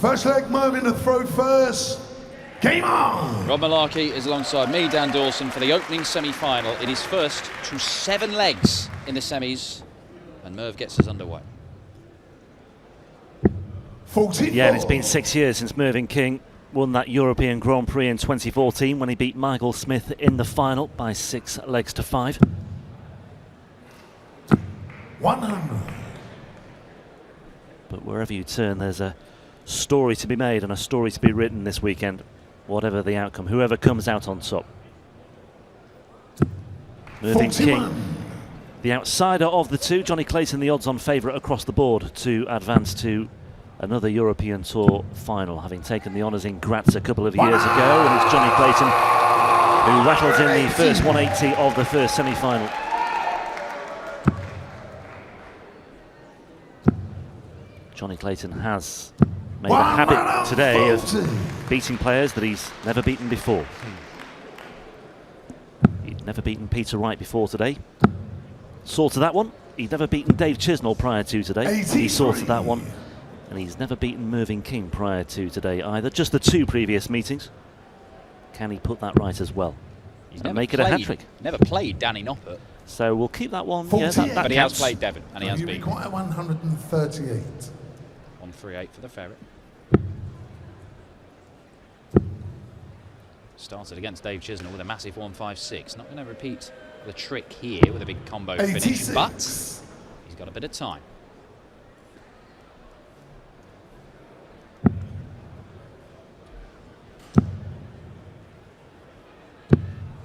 First leg, Mervyn to throw first. Game on! Rob Malarkey is alongside me, Dan Dawson, for the opening semi-final. It is first to 7 legs in the semis, and Merv gets us underway. 44. Yeah, and it's been 6 years since Mervyn King won that European Grand Prix in 2014 when he beat Michael Smith in the final by 6 legs to 5. 100. But wherever you turn, there's a story to be made and a story to be written this weekend, whatever the outcome, whoever comes out on top. Mervyn King, the outsider of the two. Jonny Clayton, the odds-on favourite across the board to advance to another European Tour final, having taken the honours in Graz a couple of years ago. And it's Jonny Clayton who rattles in the first 180 of the first semi-final. Jonny Clayton has made a habit today of beating players that he's never beaten before. He'd never beaten Peter Wright before today. Saw to that one. He'd never beaten Dave Chisnell prior to today. He saw to that one. And he's never beaten Mervyn King prior to today either. Just the 2 previous meetings. Can he put that right as well? He's and make it a hat-trick. Never played Danny Noppert. So we'll keep that one. Yeah, that but he has played Devon, and he has You been. require 138. 138 for the ferret. Started against Dave Chisnell with a massive 156. Not going to repeat the trick here with a big combo 86. finish, but he's got a bit of time.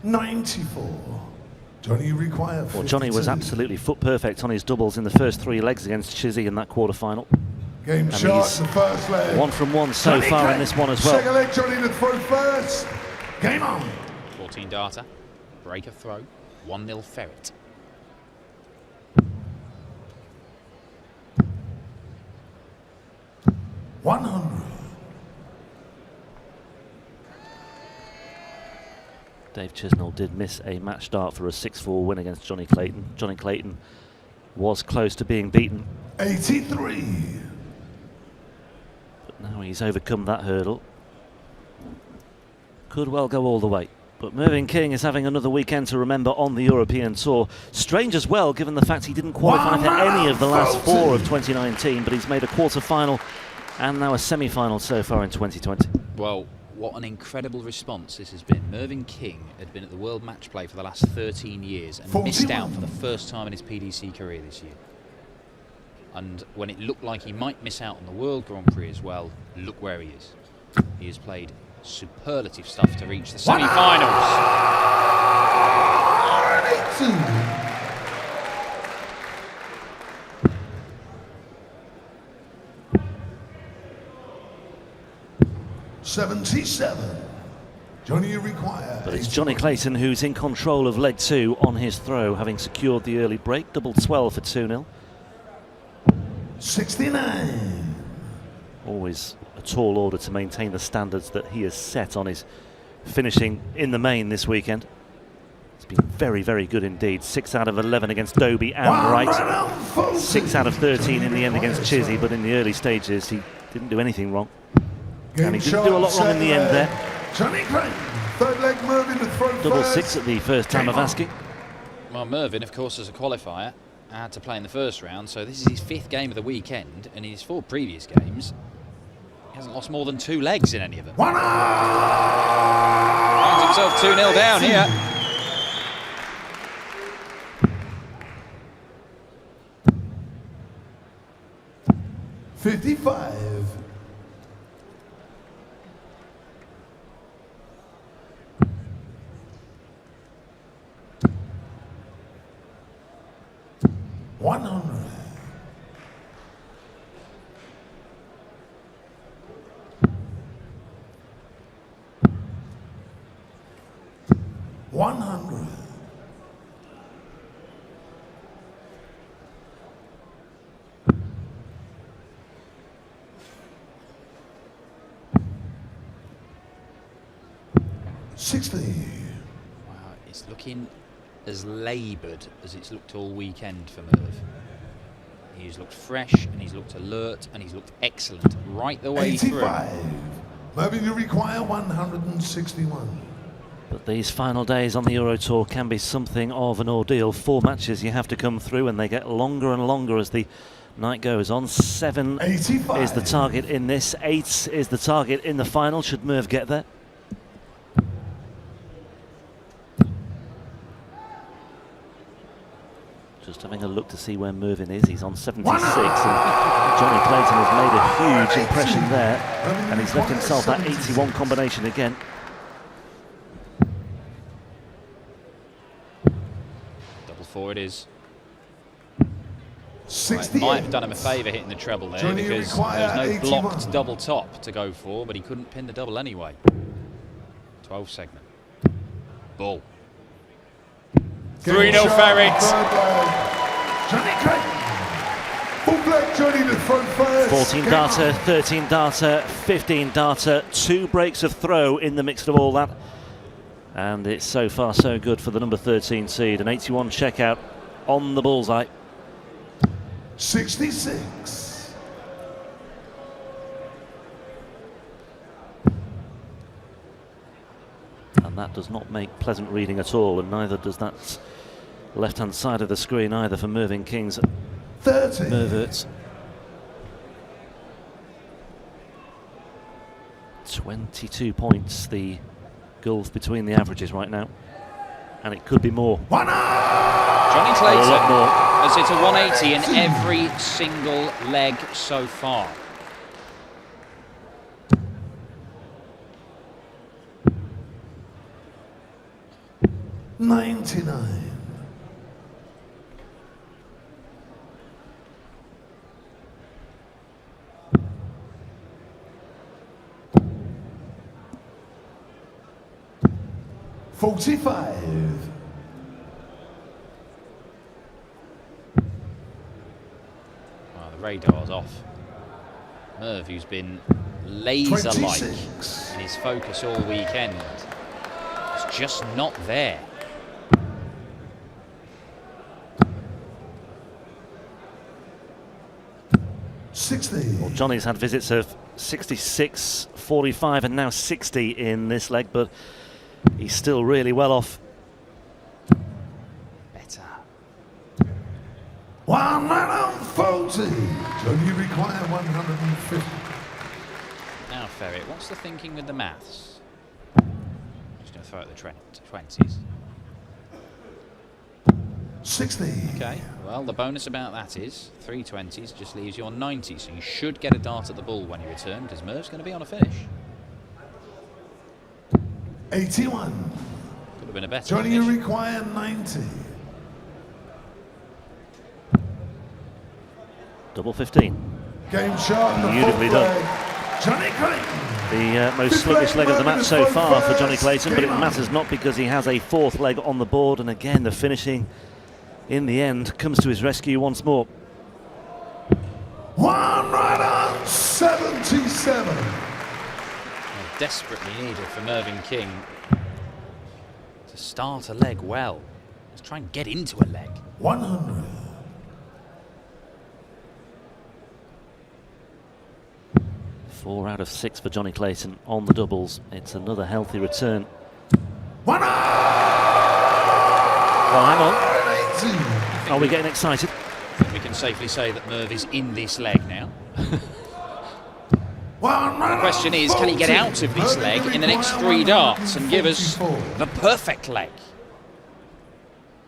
$94. Jonny require 52. Well, Jonny was absolutely foot perfect on his doubles in the first 3 legs against Chizzy in that quarter-final. Game shot, the first leg. 1 from 1 so Jonny far Clayton. in this one as well. Second leg, Jonny to throw first. Game on. 14 data, break a throw, 1-0 ferret. $100. Dave Chisnell did miss a match start for a 6-4 win against Jonny Clayton. Jonny Clayton was close to being beaten. 83. But now he's overcome that hurdle. Could well go all the way. But Mervyn King is having another weekend to remember on the European Tour. Strange as well, given the fact he didn't qualify for any of the last 4 of 2019, but he's made a quarter-final and now a semi-final so far in 2020. Well, what an incredible response this has been. Mervyn King had been at the World Match Play for the last 13 years and 41. missed out for the first time in his PDC career this year. And when it looked like he might miss out on the World Grand Prix as well, look where he is. He has played superlative stuff to reach the semi-finals. $77. Jonny require. But it's Jonny Clayton who's in control of leg 2 on his throw, having secured the early break. Double 12 for 2-0. 69. Always a tall order to maintain the standards that he has set on his finishing in the main this weekend. It's been very, very good indeed. 6 out of 11 against Dobie and Wright. 6 out of 13 in the end against Chizzy, but in the early stages he didn't do anything wrong. And he didn't do a lot wrong in the end there. Jonny Clayton, third leg, Mervyn to throw Double first. 6 at the first time of asking. Well, Mervyn, of course, as a qualifier, had to play in the first round, so this is his 5th game of the weekend, and in his 4 previous games, he hasn't lost more than 2 legs in any of them. Finds himself 2-0 down here. $55. $100. $100. $60. Wow, it's looking as laboured as it's looked all weekend for Merv. He He's looked fresh, and he's looked alert, and he's looked excellent right the way 85. through. Mervyn, you require 161. But these final days on the Euro Tour can be something of an ordeal. 4 matches you have to come through, and they get longer and longer as the night goes on. 7 85. is the target in this. 8 is the target in the final, should Merv get there. Just having a look to see where Mervyn is. He's on 76, and Jonny Clayton has made a huge impression there, and he's left himself that 81 combination again. Double 4 it is. 68. Might have done him a favour hitting the treble there, Jonny, because require there's no 81. blocked double top to go for, but he couldn't pin the double anyway. 12 segment. Ball. 3-0 Ferret. Jonny Clayton. Full black Jonny to front first. 14 darter, 13 darter, 15 darter, 2 breaks of throw in the mix of all that. And it's so far so good for the number 13 seed. An 81 checkout on the bullseye. 66. And that does not make pleasant reading at all, and neither does that left-hand side of the screen either for Mervyn King's 30. Merverts. 22 points, the gulf between the averages right now, and it could be more. Jonny A Clayton lot more. has hit a 180 in every single leg so far. $99. $45. Well, the radar's off. Merv, who's been laser-like 26. in his focus all weekend, is just not there. Well, Johnny's had visits of 66, 45 and now 60 in this leg, but he's still really well off. Better. 140. Jonny, you require 150. Now, Ferret, what's the thinking with the maths? Just going to throw out the 20s. 60. Okay, well, the bonus about that is 3 20s just leaves you on 90, so you should get a dart at the ball when you return, because Merv's going to be on a finish. 81. Could have been a better Jonny, finish. you require 90. Double 15. Game shot. the Beautifully full done. flag. Jonny Clayton. The most sluggish leg of the match so far for Jonny Clayton, but it matters not because he has a 4th leg on the board, and again the finishing in the end comes to his rescue once more. 177. Well, desperately needed for Mervyn King to start a leg well. Let's try and get into a leg. 100. Four out of 6 for Jonny Clayton on the doubles. It's another healthy return. 180. Well, hang on. Are we getting excited? I think we can safely say that Merv is in this leg now. The question is, can he get out of this leg in the next 3 darts and give us the perfect leg?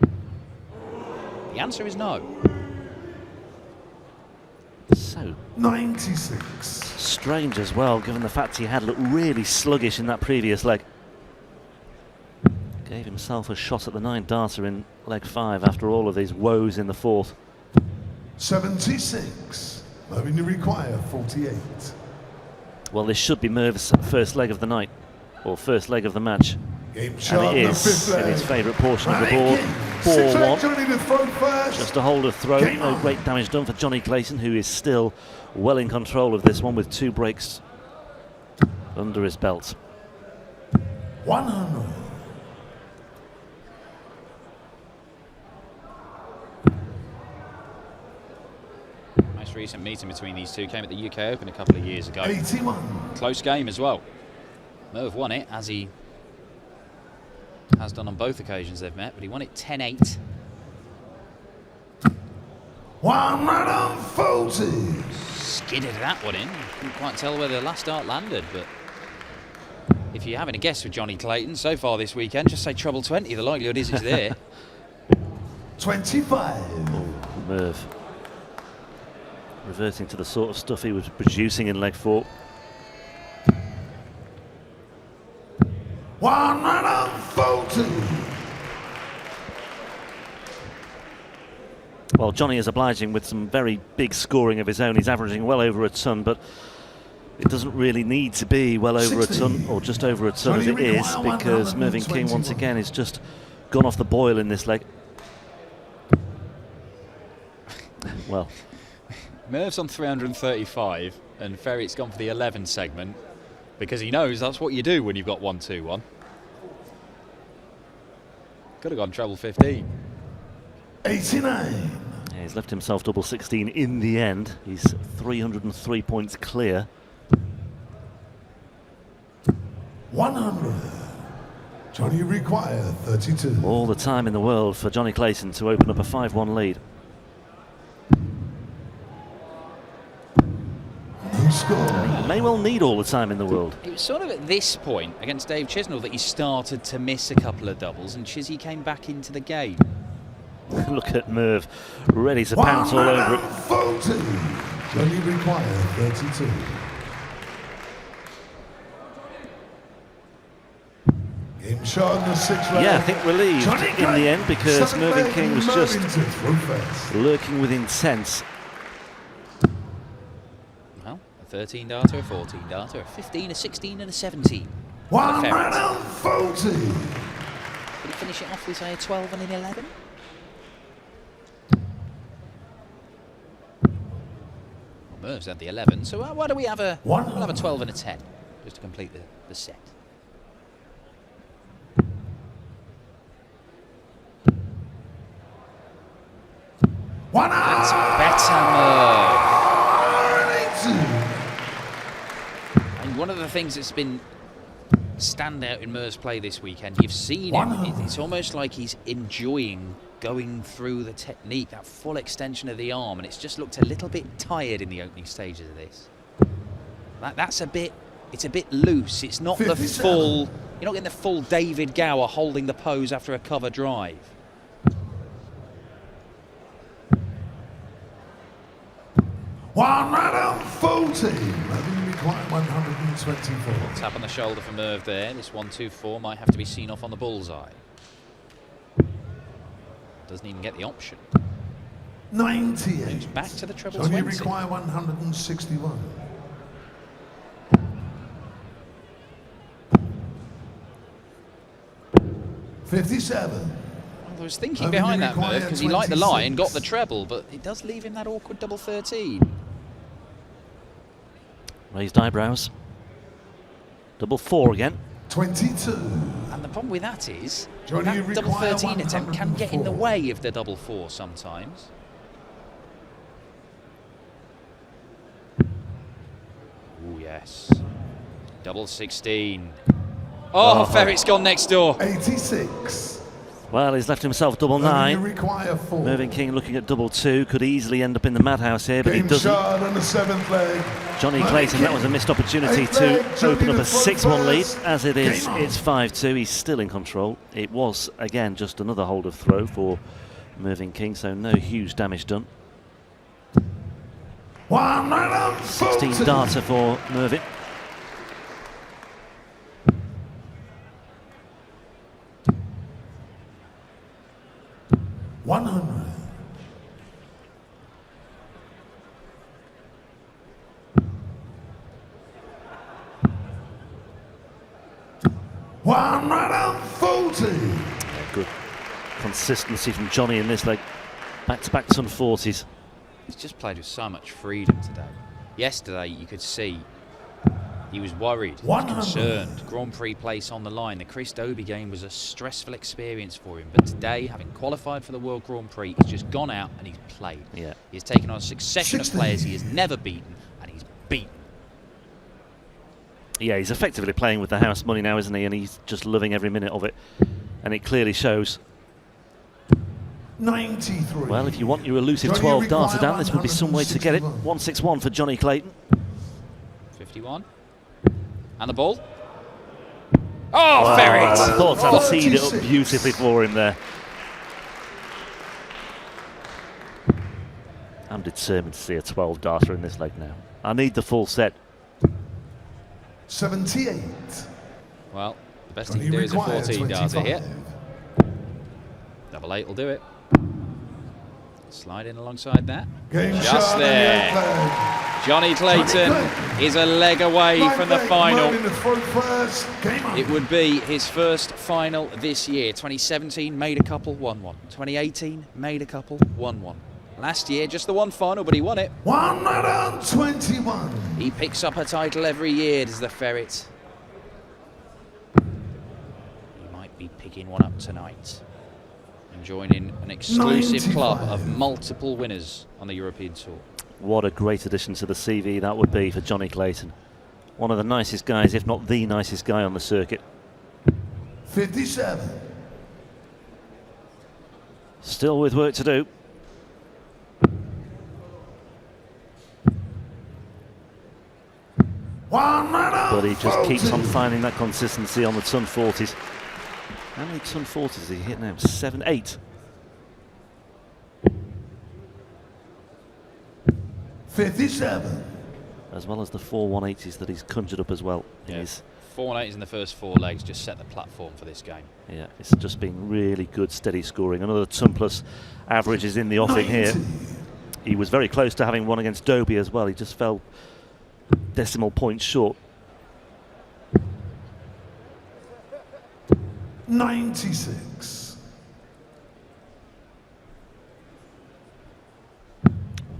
The answer is no. So 96. strange as well, given the fact he had looked really sluggish in that previous leg. Gave himself a shot at the 9 darter in leg 5 after all of these woes in the 4th. 76. Mervyn, you require 48. Well, this should be Merv's first leg of the night, or first leg of the match. Game shot. And it the is fifth in leg. his favourite portion of the Mervyn board. King. 6 leg 4-1. Jonny to throw first. Just a hold of throw, Game no on. great damage done for Jonny Clayton, who is still well in control of this one with 2 breaks under his belt. 100. recent meeting between these two came at the UK Open a couple of years ago. 81. Close game as well. Merv won it, as he has done on both occasions they've met, but he won it 10-8. 140. Skidded that one in. Couldn't quite tell where the last dart landed, but if you're having a guess with Jonny Clayton so far this weekend, just say treble 20. The likelihood is it's there. 25. Oh, Merv. Reverting to the sort of stuff he was producing in leg 4. 140. Well, Jonny is obliging with some very big scoring of his own. He's averaging well over a ton, but it doesn't really need to be well over 60. a ton, or just over a ton as it is, because Mervyn King once again has just gone off the boil in this leg. Well, Merv's on 335 and Ferriet's gone for the 11 segment because he knows that's what you do when you've got 1-2-1. Could have gone treble 15. 89. yeah, he's left himself double 16 in the end. He's 303 points clear. 100. Jonny require 32. All the time in the world for Jonny Clayton to open up a 5-1 lead. No score. He may well need all the time in the world. It was sort of at this point against Dave Chisnell that he started to miss a couple of doubles and Chizzy came back into the game. Look at Merv, ready to pounce all over it. 140. Jonny require 32. Game shot in the 6th round. Yeah, I think relieved Jonny in the end because Clayton, Mervyn King was just Mervynton through face. lurking with intent. Well, a 13 darter, a 14 darter, a 15, a 16 and a 17. 140. Did he finish it off with, say, a 12 and an 11? Well, Merv's had the 11, so why do we have a, we'll have a 12 and a 10, just to complete the set. That's better, Merv. And one of the things that's been standout in Merv's play this weekend, you've seen him, it's almost like he's enjoying going through the technique, that full extension of the arm, and it's just looked a little bit tired in the opening stages of this. That's a bit, it's a bit loose, it's not 57. the full, you're not getting the full David Gower holding the pose after a cover drive. Require 124. Tap on the shoulder for Merv there. This 1-2-4 might have to be seen off on the bullseye. Doesn't even get the option. 98. Moves back to the treble Jonny 20. require 161. .57. I was thinking Only behind that require Merv because he liked the line, 26. got the treble, but it does leave him that awkward double 13. Raised eyebrows. Double 4 again. 22. And the problem with that is Jonny that double require 13 attempt can get in the 104. way of the double 4 sometimes. Oh yes. Double 16. Oh, Ferret's gone next door. 86. Well, he's left himself double Only 9. require 4. Mervyn King looking at double 2. Could easily end up in the madhouse here, but he Game doesn't. shot on the 7th leg. Jonny Mervyn Clayton, that King. was a missed opportunity 8th to leg, Jonny open up a the front 6-1 lead. first. As it is, Game on. it's 5-2. He's still in control. It was, again, just another hold of throw for Mervyn King, so no huge damage done. 16 darter for Mervyn. Good consistency from Jonny in this leg. Back-to-back ton 40s. He's just played with so much freedom today. Yesterday, you could see He was worried, he was concerned. Grand Prix place on the line. The Chris Dobey game was a stressful experience for him. But today, having qualified for the World Grand Prix, he's just gone out and he's played. Yeah. He's taken on a succession of players he has never beaten, and he's beaten. Yeah, he's effectively playing with the house money now, isn't he? And he's just loving every minute of it. And it clearly shows. 93. Well, if you want your elusive 12 darter down, this would be some way to get it. 161 for Jonny Clayton. 51. And the ball. Oh, Ferret! I thought I'd teed it up beautifully for him there. I'm determined to see a 12 darter in this leg now. I need the full set. 78. Well, the best he can do is a 14 darter here. Double 8 will do it. Slide in alongside that. Just there. Jonny Clayton is a leg away from the final. It would be his first final this year. 2017 made a couple, won one. 2018 made a couple, won one. Last year, just the one final, but he won it. 121. He picks up a title every year, does the Ferret. He might be picking one up tonight and joining an exclusive 95. club of multiple winners on the European Tour. What a great addition to the CV that would be for Jonny Clayton. One of the nicest guys, if not the nicest guy on the circuit. 57. Still with work to do. But he just keeps on finding that consistency on the ton 40s. How many ton 40s has he hit now? 7, 8. 57. As well as the 4 180s that he's conjured up as well. Yeah. 4 180s in the first 4 legs just set the platform for this game. Yeah, it's just been really good, steady scoring. Another ton plus average is in the offing here. He was very close to having one against Dobey as well. He just fell decimal points short. 96.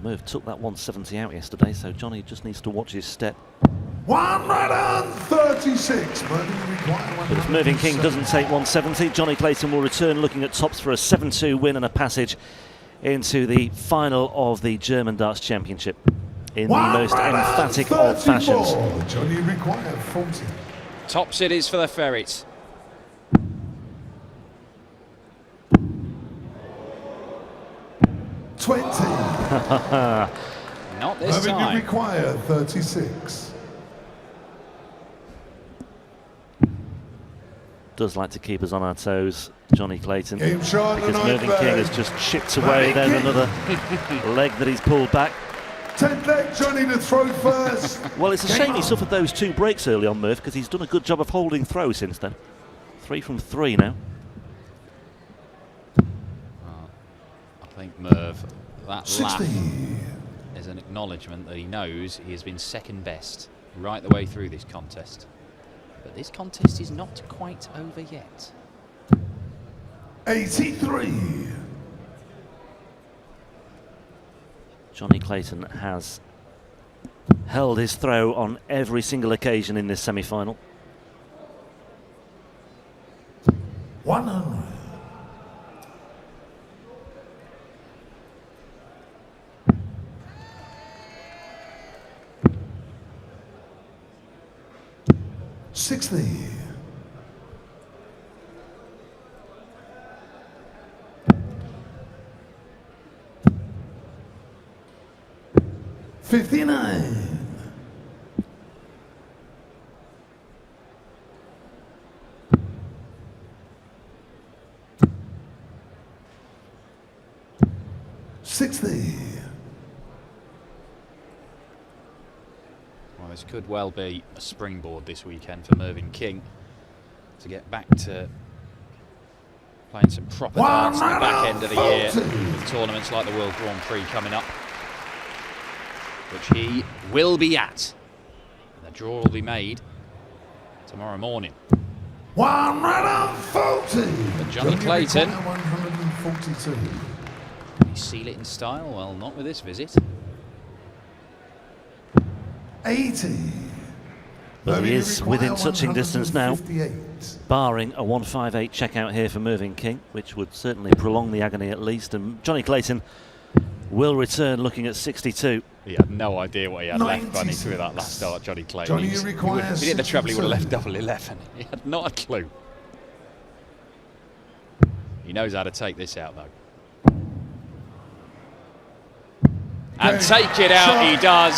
Merv took that 170 out yesterday, so Jonny just needs to watch his step. 136. But if Mervyn King doesn't take 170, Jonny Clayton will return looking at tops for a 7-2 win and a passage into the final of the German Darts Championship in the most emphatic of fashions. Jonny required 40. Tops it is for the Ferret. Not this time. You require 36. Does like to keep us on our toes, Jonny Clayton, Game shot because Mervyn King has just chipped away. There's another leg that he's pulled back. 10th leg, Jonny to throw first. Well, it's a shame he suffered those 2 breaks early on, Merv, because he's done a good job of holding throw since then. 3 from 3 now. I think Merv, that 60. laugh is an acknowledgement that he knows he has been second best right the way through this contest. But this contest is not quite over yet. 83. Jonny Clayton has held his throw on every single occasion in this semi-final. 100. 60. 59. 60. Well, this could well be a springboard this weekend for Mervyn King to get back to playing some proper darts at the back end of the year with tournaments like the World Grand Prix coming up, which he will be at. And the draw will be made tomorrow morning. 140. But Jonny Clayton, 142. can he seal it in style? Well, not with this visit. 80. But he is within touching distance now, 158. barring a 158 checkout here for Mervyn King, which would certainly prolong the agony at least. And Jonny Clayton will return looking at 62. He had no idea what he had left running 96. through that last start, Jonny Clayton. Johnny If requires he did the treble, he would have left 62. double 11. He had not a clue. He knows how to take this out, though. And take it out, he does.